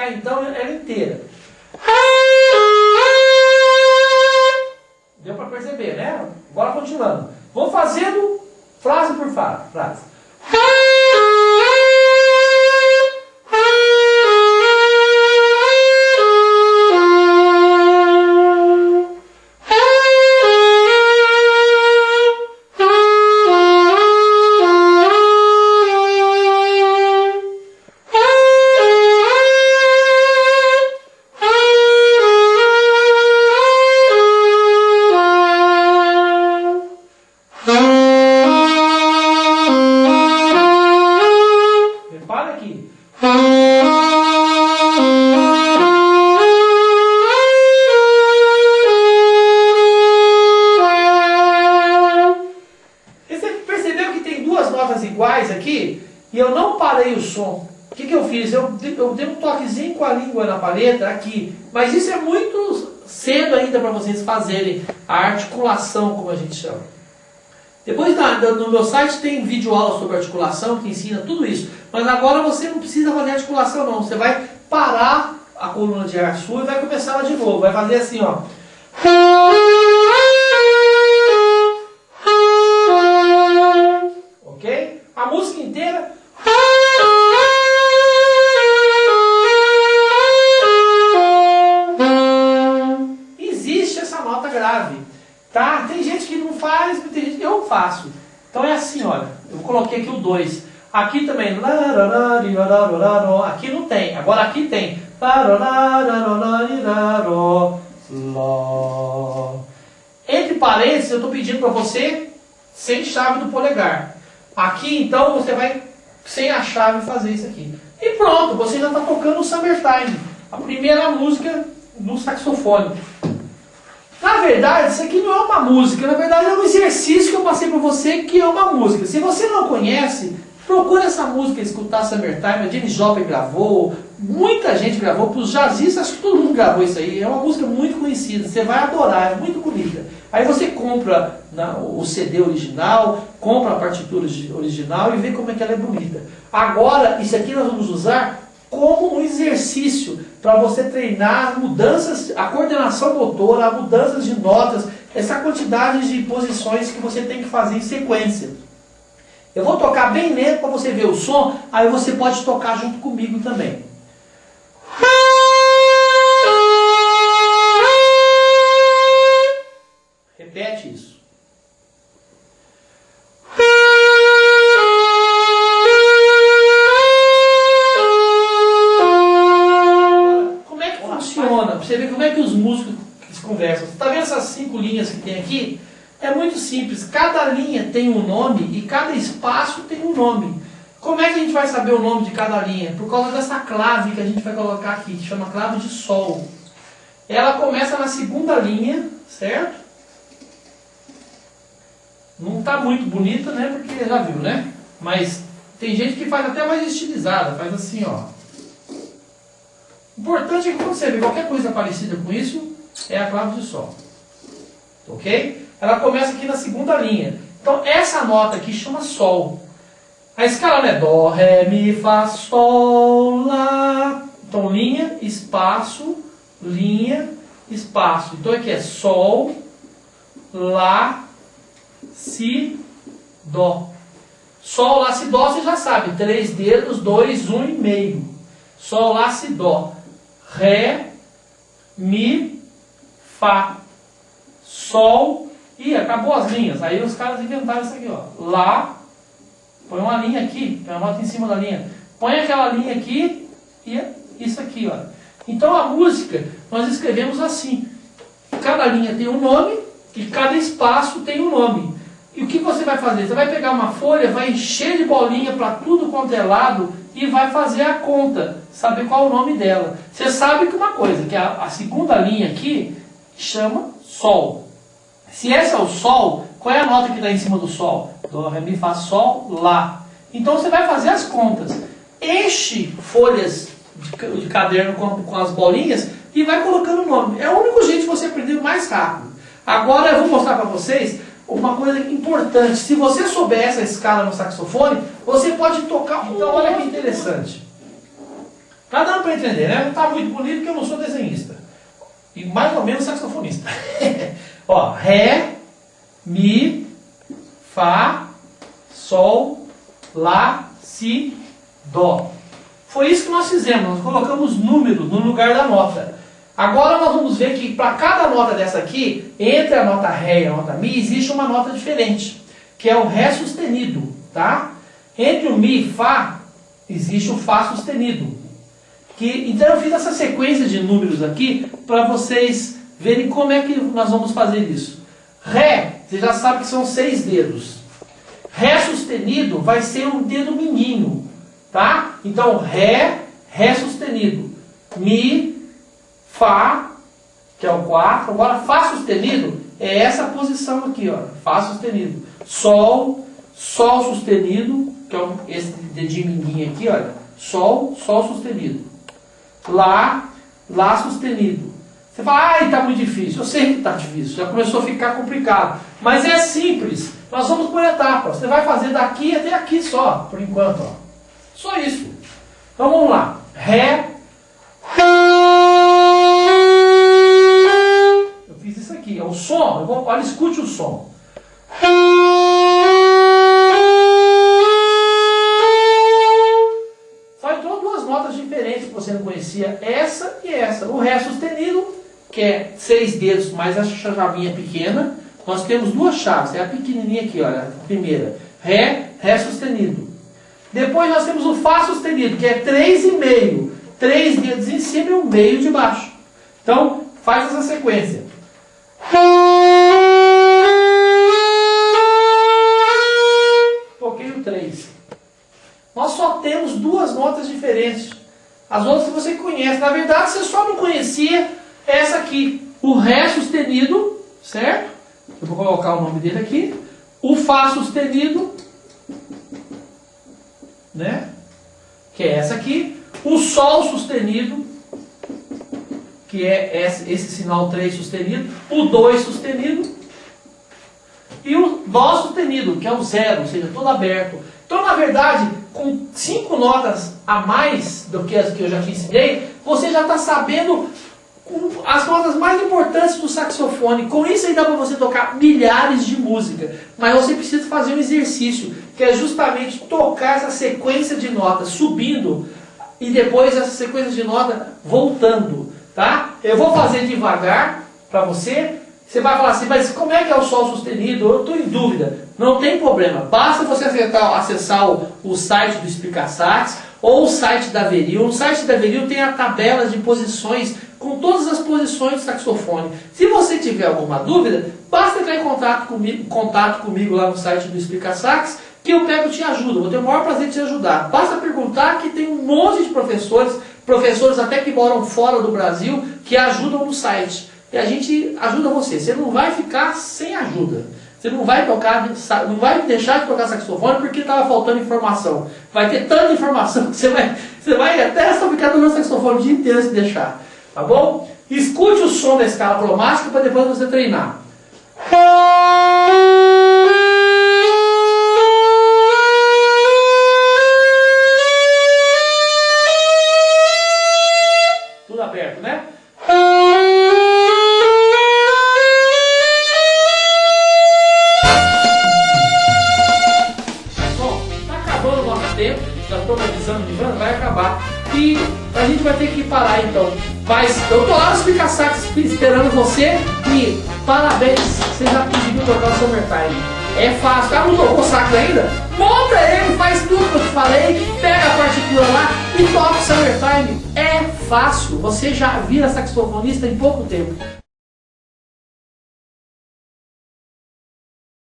tocar então ela inteira. Deu para perceber, né? Agora continuando. Vou fazendo frase por frase. Repara aqui. Você percebeu que tem duas notas iguais aqui? E eu não parei o som. O que eu fiz? Eu dei um toquezinho com a língua na palheta aqui. Mas isso é muito cedo ainda para vocês fazerem a articulação, como a gente chama. Depois no meu site tem vídeo aula sobre articulação que ensina tudo isso. Mas agora você não precisa fazer articulação não. Você vai parar a coluna de ar sua e vai começar ela de novo. Vai fazer assim, ó. Ok? A música inteira. Existe essa nota grave. Tá? Tem gente que não faz, tem gente que eu faço. Então é assim, olha. Eu coloquei aqui o 2. Aqui também. Aqui não tem. Agora aqui tem. Entre parênteses, eu estou pedindo para você sem chave do polegar. Aqui, então, você vai sem a chave fazer isso aqui. E pronto, você já está tocando o Summertime. A primeira música no saxofone. Na verdade, isso aqui não é uma música, na verdade é um exercício que eu passei para você que é uma música. Se você não conhece, procura essa música, escutar Summertime, a Janis Joplin gravou, muita gente gravou, para os jazzistas, acho que todo mundo gravou isso aí, é uma música muito conhecida, você vai adorar, é muito bonita. Aí você compra o CD original, compra a partitura original e vê como é que ela é bonita. Agora, isso aqui nós vamos usar como um exercício para você treinar mudanças, a coordenação motora, mudanças de notas, essa quantidade de posições que você tem que fazer em sequência. Eu vou tocar bem lento para você ver o som, aí você pode tocar junto comigo também. Repete isso. Para você ver como é que os músicos conversam. Você está vendo essas 5 linhas que tem aqui? É muito simples. Cada linha tem um nome e cada espaço tem um nome. Como é que a gente vai saber o nome de cada linha? Por causa dessa clave que a gente vai colocar aqui, que chama clave de sol. Ela começa na segunda linha, certo? Não está muito bonita, né? Porque já viu, né? Mas tem gente que faz até mais estilizada. Faz assim, ó. O importante é que quando você vê qualquer coisa parecida com isso, é a clave de sol. Ok? Ela começa aqui na segunda linha. Então essa nota aqui chama sol. A escala não é dó, ré, mi, fá, sol, lá. Então linha, espaço, Então aqui é sol, lá, si, dó. Sol, lá, si, dó, você já sabe. 3 dedos, 2, 1 e meio. Sol, lá, si, dó. Ré, mi, fá, sol, e acabou as linhas. Aí os caras inventaram isso aqui, ó. Lá, põe uma linha aqui, põe uma nota em cima da linha. Põe aquela linha aqui e isso aqui, ó. Então a música nós escrevemos assim. Cada linha tem um nome e cada espaço tem um nome. E o que você vai fazer? Você vai pegar uma folha, vai encher de bolinha para tudo quanto é lado e vai fazer a conta, saber qual é o nome dela. Você sabe que uma coisa, que a segunda linha aqui chama sol. Se esse é o sol, qual é a nota que está em cima do sol? Dó, ré, mi, fá, sol, lá. Então você vai fazer as contas. Enche folhas de caderno com as bolinhas e vai colocando o nome. É o único jeito de você aprender mais rápido. Agora eu vou mostrar para vocês uma coisa importante. Se você souber essa escala no saxofone, você pode tocar. Então olha que interessante. Tá dando para entender, né? Não tá muito bonito porque eu não sou desenhista. E mais ou menos saxofonista. Ó, Ré, Mi, Fá, Sol, Lá, Si, Dó. Foi isso que nós fizemos, nós colocamos números no lugar da nota. Agora nós vamos ver que para cada nota dessa aqui, entre a nota Ré e a nota Mi, existe uma nota diferente, que é o Ré sustenido, tá? Entre o Mi e Fá, existe o Fá sustenido. Então eu fiz essa sequência de números aqui para vocês verem como é que nós vamos fazer isso. Ré, você já sabe que são 6 dedos. Ré sustenido vai ser um dedo mindinho, tá? Então Ré, Ré sustenido. Mi, Fá, que é o 4. Agora Fá sustenido é essa posição aqui, ó. Fá sustenido. Sol, Sol sustenido, que é esse dedinho mindinho aqui, olha. Sol, Sol sustenido. Lá, Lá sustenido. Você fala, ai, está muito difícil. Eu sei que está difícil, já começou a ficar complicado. Mas é simples. Nós vamos por etapas. Você vai fazer daqui até aqui só, por enquanto. Ó. Só isso. Então vamos lá. Ré. Eu fiz isso aqui. É o som. Olha, escute o som. Notas diferentes que você não conhecia, essa e essa. O Ré sustenido, que é 6 dedos mais a chavinha pequena. Nós temos 2 chaves, é a pequenininha aqui, olha, a primeira. Ré, Ré sustenido. Depois nós temos o Fá sustenido, que é 3,5. 3 dedos em cima e o meio de baixo. Então, faz essa sequência. Toquei o 3. Nós só temos 2 notas diferentes. As outras você conhece. Na verdade, você só não conhecia essa aqui. O Ré sustenido, certo? Eu vou colocar o nome dele aqui. O Fá sustenido, né? Que é essa aqui. O Sol sustenido, que é esse sinal 3 sustenido. O 2 sustenido. E o Dó sustenido, que é o 0, ou seja, todo aberto. Então, na verdade, com 5 notas a mais do que as que eu já te ensinei, você já está sabendo as notas mais importantes do saxofone. Com isso aí dá para você tocar milhares de músicas. Mas você precisa fazer um exercício, que é justamente tocar essa sequência de notas subindo e depois essa sequência de notas voltando, tá? Eu vou fazer devagar para você. Você vai falar assim, mas como é que é o Sol sustenido? Eu estou em dúvida. Não tem problema. Basta você acessar o site do Explica Sax ou o site da Averil. No site da Averil tem a tabela de posições com todas as posições do saxofone. Se você tiver alguma dúvida, basta entrar em contato comigo lá no site do Explica Sax, que eu pego e te ajudo. Vou ter o maior prazer de te ajudar. Basta perguntar, que tem um monte de professores até que moram fora do Brasil, que ajudam no site. E a gente ajuda você. Você não vai ficar sem ajuda. Você não vai deixar de tocar saxofone porque estava faltando informação. Vai ter tanta informação que você vai até ficar tocando saxofone o dia inteiro se deixar. Tá bom? Escute o som da escala cromática para depois você treinar. Tudo aberto, né? Já estou avisando, vai acabar. E a gente vai ter que parar então. Mas eu estou lá no Explica Sax esperando você. E parabéns, você já conseguiu tocar o Summertime. É fácil. Ah, não tocou o sax ainda? Monta ele, faz tudo que eu te falei. Pega a partitura lá e toca o Summertime. É fácil. Você já vira saxofonista em pouco tempo.